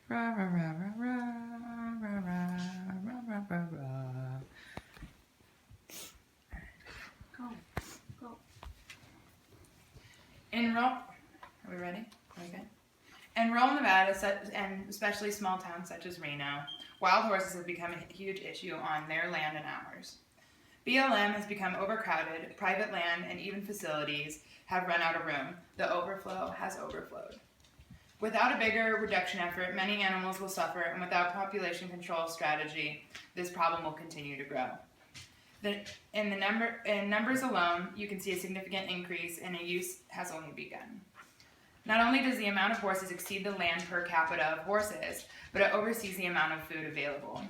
Ra, ra, ra, ra, ra, ra, ra, ra, ra, ra, ra. Go. Enroll. Are we ready? Okay. In rural Nevada, and especially small towns such as Reno, wild horses have become a huge issue on their land and ours. BLM has become overcrowded, private land and even facilities have run out of room. The overflow has overflowed. Without a bigger reduction effort, many animals will suffer, and without population control strategy, this problem will continue to grow. In numbers alone, you can see a significant increase, and use has only begun. Not only does the amount of horses exceed the land per capita of horses, but it oversees the amount of food available.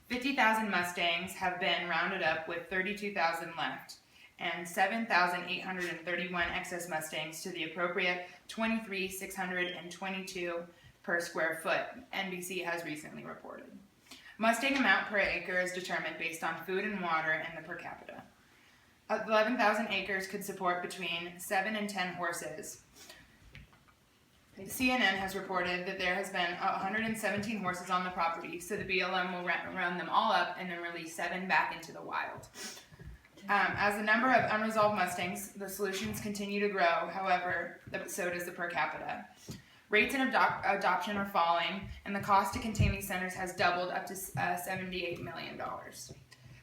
50,000 Mustangs have been rounded up with 32,000 left, and 7,831 excess Mustangs to the appropriate 23,622 per square foot, NBC has recently reported. Mustang amount per acre is determined based on food and water and the per capita. 11,000 acres could support between 7 and 10 horses. CNN has reported that there has been 117 horses on the property, so the BLM will round them all up and then release 7 back into the wild. As the number of unresolved Mustangs, the solutions continue to grow, however, so does the per capita. Rates in adoption are falling, and the cost to contain these centers has doubled up to $78 million.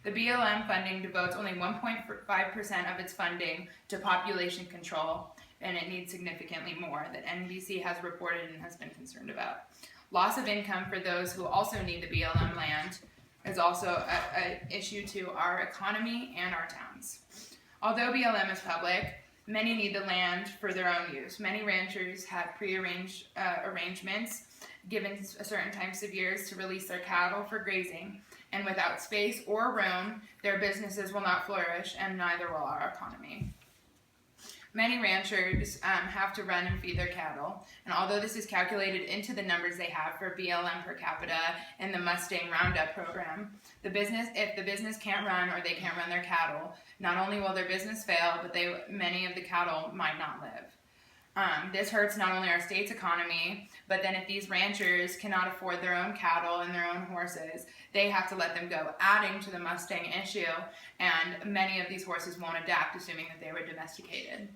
The BLM funding devotes only 1.5% of its funding to population control, and it needs significantly more that NBC has reported and has been concerned about. Loss of income for those who also need the BLM land is also an issue to our economy and our towns. Although BLM is public, many need the land for their own use. Many ranchers have prearranged arrangements given certain times of years to release their cattle for grazing, and without space or room, their businesses will not flourish, and neither will our economy. Many ranchers have to run and feed their cattle, and although this is calculated into the numbers they have for BLM per capita and the Mustang Roundup program, if the business can't run or they can't run their cattle, not only will their business fail, but many of the cattle might not live. This hurts not only our state's economy, but then if these ranchers cannot afford their own cattle and their own horses, they have to let them go, adding to the Mustang issue, and many of these horses won't adapt, assuming that they were domesticated.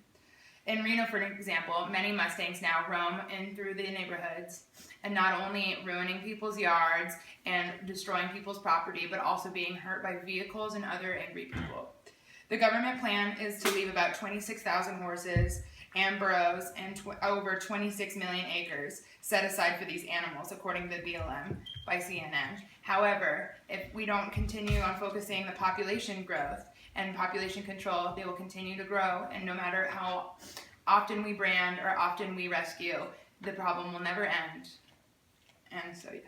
In Reno, for example, many Mustangs now roam in through the neighborhoods, and not only ruining people's yards and destroying people's property, but also being hurt by vehicles and other angry people. The government plan is to leave about 26,000 horses and burros and over 26 million acres set aside for these animals, according to the BLM by CNN. However, if we don't continue on focusing the population growth and population control, they will continue to grow, and no matter how often we brand or often we rescue, the problem will never end. And so, yeah.